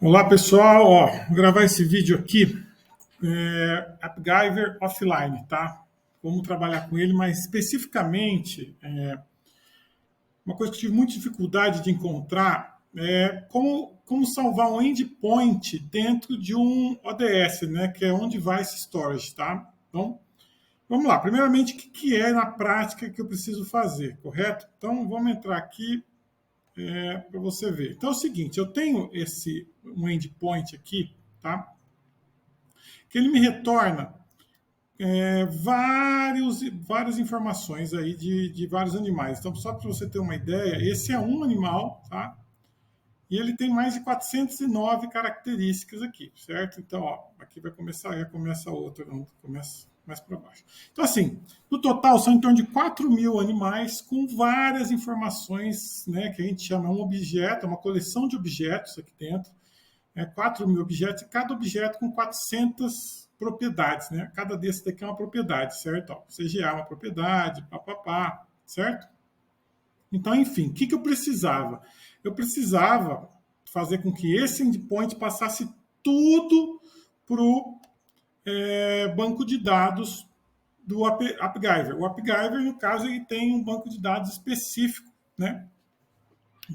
Olá pessoal, vou gravar esse vídeo aqui, AppGyver offline, tá? Como trabalhar com ele, mas especificamente, uma coisa que eu tive muita dificuldade de encontrar é como salvar um endpoint dentro de um ODS, né? Que é On-Device Storage, tá? Então, vamos lá. Primeiramente, o que é na prática que eu preciso fazer, correto? Então, vamos entrar aqui para você ver. Então é o seguinte, eu tenho um endpoint aqui, tá? Que ele me retorna várias informações aí de vários animais. Então, só para você ter uma ideia, esse é um animal, tá? E ele tem mais de 409 características aqui, certo? Então, aqui vai começar, já começa outra, não, começa mais para baixo. Então, assim, no total são em torno de 4.000 animais com várias informações, né, que a gente chama um objeto, uma coleção de objetos aqui dentro, 4.000 objetos, e cada objeto com 400 propriedades, né? Cada desse daqui é uma propriedade, certo? CGA é uma propriedade, papapá, certo? Então, enfim, o que eu precisava? Eu precisava fazer com que esse endpoint passasse tudo para o banco de dados do AppGyver. O AppGyver, no caso, ele tem um banco de dados específico, né?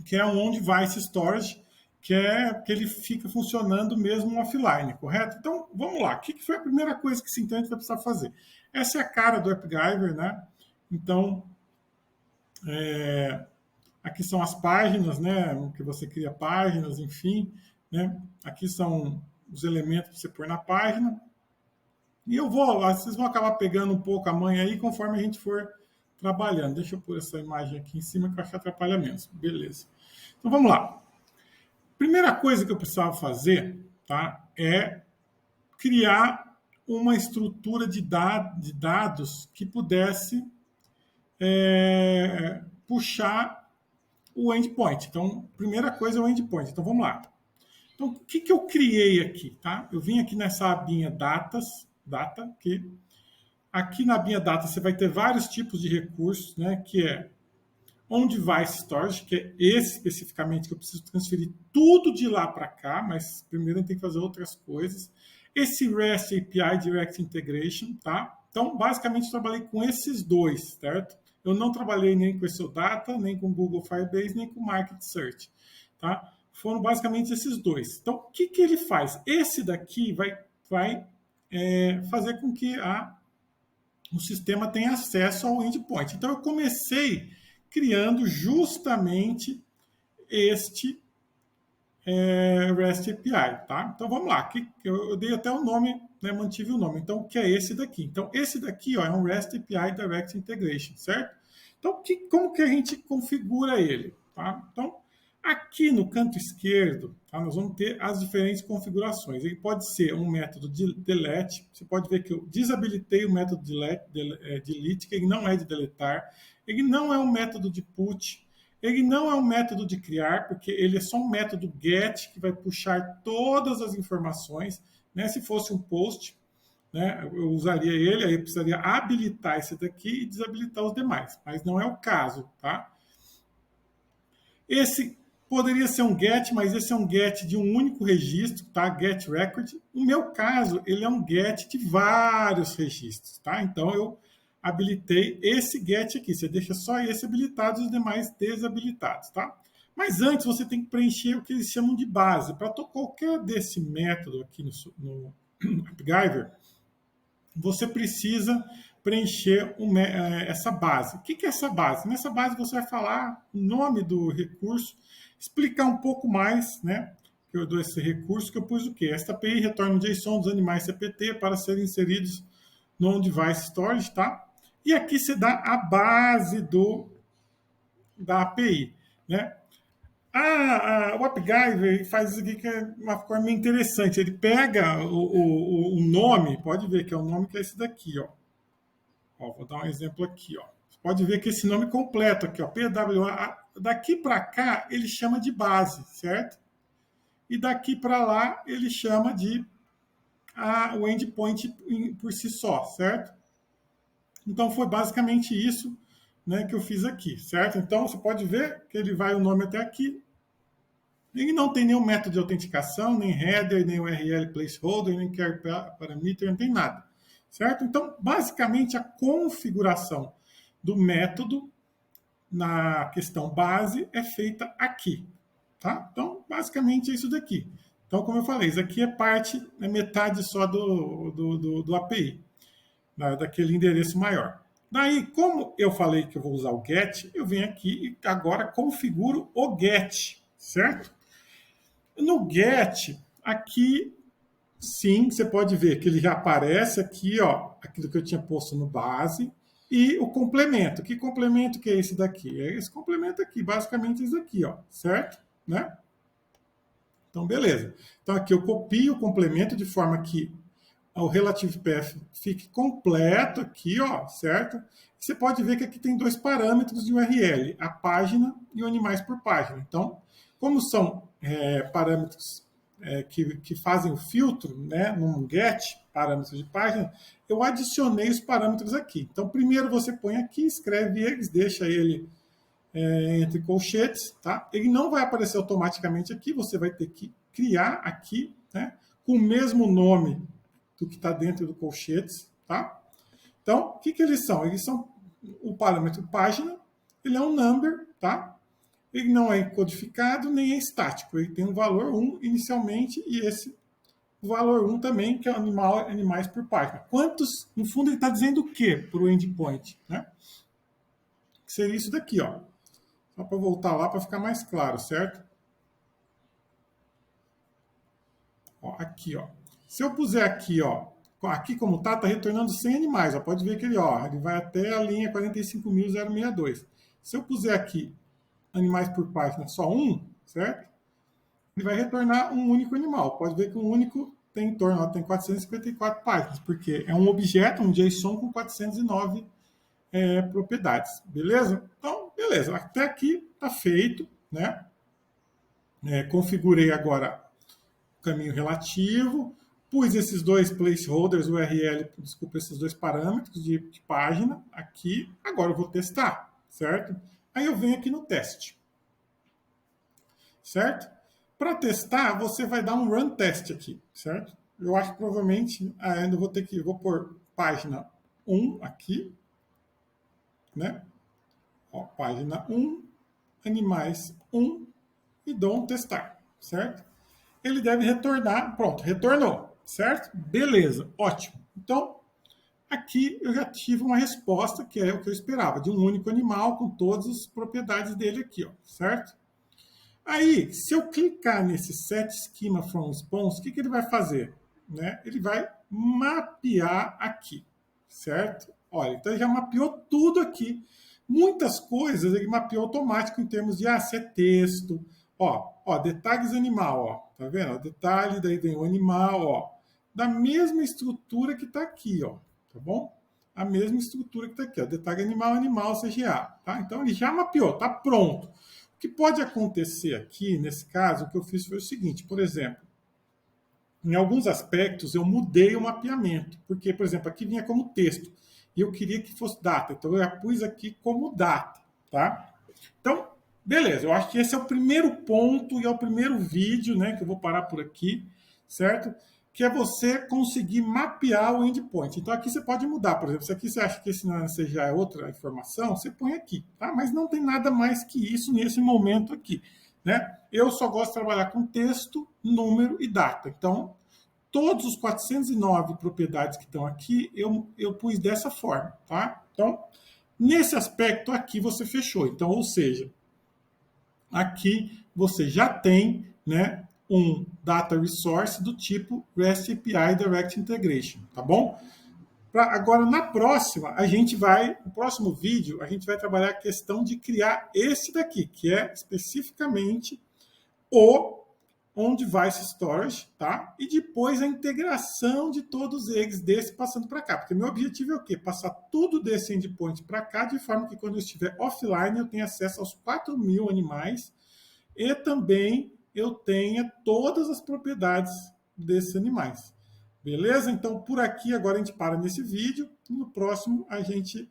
Que é um on-device storage, que ele fica funcionando mesmo offline, correto? Então, vamos lá. O que foi a primeira coisa que esse então a gente vai precisar fazer? Essa é a cara do AppGyver, né? Então, aqui são as páginas, né? Que você cria páginas, enfim, né? Aqui são os elementos para você pôr na página. E vocês vão acabar pegando um pouco a manha aí conforme a gente for trabalhando. Deixa eu pôr essa imagem aqui em cima que eu acho que atrapalha menos. Beleza. Então vamos lá. Primeira coisa que eu precisava fazer, tá, é criar uma estrutura de dados que pudesse puxar o endpoint. Então, primeira coisa é o endpoint. Então, vamos lá. Então, o que eu criei aqui? Tá? Eu vim aqui nessa abinha data, que aqui na abinha data você vai ter vários tipos de recursos, né, que é On-Device Storage, que é esse especificamente que eu preciso transferir tudo de lá para cá, mas primeiro a gente tem que fazer outras coisas. Esse REST API Direct Integration, tá? Então, basicamente, eu trabalhei com esses dois, certo? Eu não trabalhei nem com esse Data, nem com Google Firebase, nem com Market Search, tá? Foram basicamente esses dois. Então, o que ele faz? Esse daqui vai fazer com que o sistema tenha acesso ao endpoint. Então, eu comecei criando justamente este REST API, tá? Então vamos lá, eu dei até o nome, né, mantive o nome. Então o que é esse daqui? Então esse daqui, é um REST API Direct Integration, certo? Então como que a gente configura ele, tá? Então aqui no canto esquerdo, tá, nós vamos ter as diferentes configurações. Ele pode ser um método de delete. Você pode ver que eu desabilitei o método delete, que ele não é de deletar. Ele não é um método de put. Ele não é um método de criar, porque ele é só um método get que vai puxar todas as informações, né? Se fosse um post, né, eu usaria ele, aí eu precisaria habilitar esse daqui e desabilitar os demais, mas não é o caso, tá? Esse poderia ser um get, mas esse é um get de um único registro, tá? Get record. No meu caso, ele é um get de vários registros, tá? Então eu habilitei esse get aqui. Você deixa só esse habilitado e os demais desabilitados, tá? Mas antes você tem que preencher o que eles chamam de base. Para qualquer desse método aqui no AppGyver, você precisa preencher essa base. O que é essa base? Nessa base você vai falar o nome do recurso, explicar um pouco mais, né? Que eu dou esse recurso, que eu pus o quê? Esta API retorna o JSON dos animais CPT para serem inseridos no On-Device Storage, tá? E aqui você dá a base da API, né? O AppGyver faz isso aqui que é uma forma interessante. Ele pega o nome, pode ver que é o nome que é esse daqui, ó. Vou dar um exemplo aqui, ó. Você pode ver que esse nome completo aqui, ó, PWA, daqui para cá ele chama de base, certo? E daqui para lá ele chama de o endpoint por si só, certo? Então foi basicamente isso, né, que eu fiz aqui, certo? Então você pode ver que ele vai o nome até aqui, Ele não tem nenhum método de autenticação, nem header, nem URL placeholder, nem care parameter, não tem nada. Certo? Então, basicamente, a configuração do método na questão base é feita aqui. Tá? Então, basicamente é isso daqui. Então, como eu falei, isso aqui é parte, é metade só do API, daquele endereço maior. Daí, como eu falei que eu vou usar o get, eu venho aqui e agora configuro o get, certo? No get, aqui sim, você pode ver que ele já aparece aqui, ó, aquilo que eu tinha posto no base, e o complemento. Que complemento que é esse daqui? É esse complemento aqui, basicamente esse daqui, ó, certo? Né? Então, beleza. Então, aqui eu copio o complemento de forma que o relative path fique completo aqui, ó, certo? Você pode ver que aqui tem dois parâmetros de URL, a página e o animais por página. Então, como são parâmetros que fazem o filtro, né, num get, parâmetros de página, eu adicionei os parâmetros aqui. Então, primeiro você põe aqui, escreve eles, deixa ele entre colchetes, tá? Ele não vai aparecer automaticamente aqui, você vai ter que criar aqui, né, com o mesmo nome do que está dentro do colchetes, tá? Então, o que eles são? Eles são o parâmetro página, ele é um number, tá? Ele não é codificado nem é estático, ele tem um valor 1 inicialmente e esse valor 1 também, que é animais por página. Quantos, no fundo, ele está dizendo o quê para o endpoint, né? Que seria isso daqui, ó. Só para voltar lá para ficar mais claro, certo? Ó, aqui, ó. Se eu puser aqui, ó, aqui como tá retornando 100 animais. Ó, pode ver que ele vai até a linha 45.062. Se eu puser aqui animais por página só um, certo? Ele vai retornar um único animal. Pode ver que um único tem em torno, ó, tem 454 páginas, porque é um objeto, um JSON com 409 propriedades. Beleza? Então, beleza. Até aqui tá feito, né? Configurei agora o caminho relativo, pus esses dois placeholders, URL, desculpa, esses dois parâmetros de página aqui. Agora eu vou testar, certo? Aí eu venho aqui no teste, certo? Para testar, você vai dar um run test aqui, certo? Eu acho que provavelmente ainda vou pôr página 1 aqui, né? Ó, página 1, animais 1 e dou um testar, certo? Ele deve retornar, pronto, retornou, certo? Beleza, ótimo. Então, aqui eu já tive uma resposta, que é o que eu esperava, de um único animal com todas as propriedades dele aqui, ó, certo? Aí, se eu clicar nesse Set Schema from Response, o que ele vai fazer? Né? Ele vai mapear aqui, certo? Olha, então ele já mapeou tudo aqui. Muitas coisas ele mapeou automático em termos de se é texto, detalhes animal, ó, tá vendo? Ó, detalhe, daí vem o animal, ó, da mesma estrutura que está aqui, ó, tá bom? A mesma estrutura que está aqui, ó, detalhe animal, animal, CGA, tá? Então ele já mapeou, tá pronto. O que pode acontecer aqui, nesse caso, o que eu fiz foi o seguinte, por exemplo, em alguns aspectos eu mudei o mapeamento, porque, por exemplo, aqui vinha como texto, e eu queria que fosse data, então eu já pus aqui como data, tá? Então, beleza, eu acho que esse é o primeiro ponto e é o primeiro vídeo, né, que eu vou parar por aqui, certo? Que é você conseguir mapear o endpoint. Então aqui você pode mudar, por exemplo, se aqui você acha que esse não já é outra informação, você põe aqui, tá? Mas não tem nada mais que isso nesse momento aqui, né? Eu só gosto de trabalhar com texto, número e data. Então, todos os 409 propriedades que estão aqui, eu pus dessa forma, tá? Então, nesse aspecto aqui você fechou. Então, ou seja, aqui você já tem, né, um data resource do tipo REST API Direct Integration, tá bom? Agora, na próxima, no próximo vídeo, a gente vai trabalhar a questão de criar esse daqui, que é especificamente o on-device storage, tá? E depois a integração de todos eles, desse passando para cá. Porque meu objetivo é o quê? Passar tudo desse endpoint para cá, de forma que quando eu estiver offline, eu tenha acesso aos 4.000 animais e também eu tenha todas as propriedades desses animais. Beleza? Então, por aqui, agora a gente para nesse vídeo. E no próximo, a gente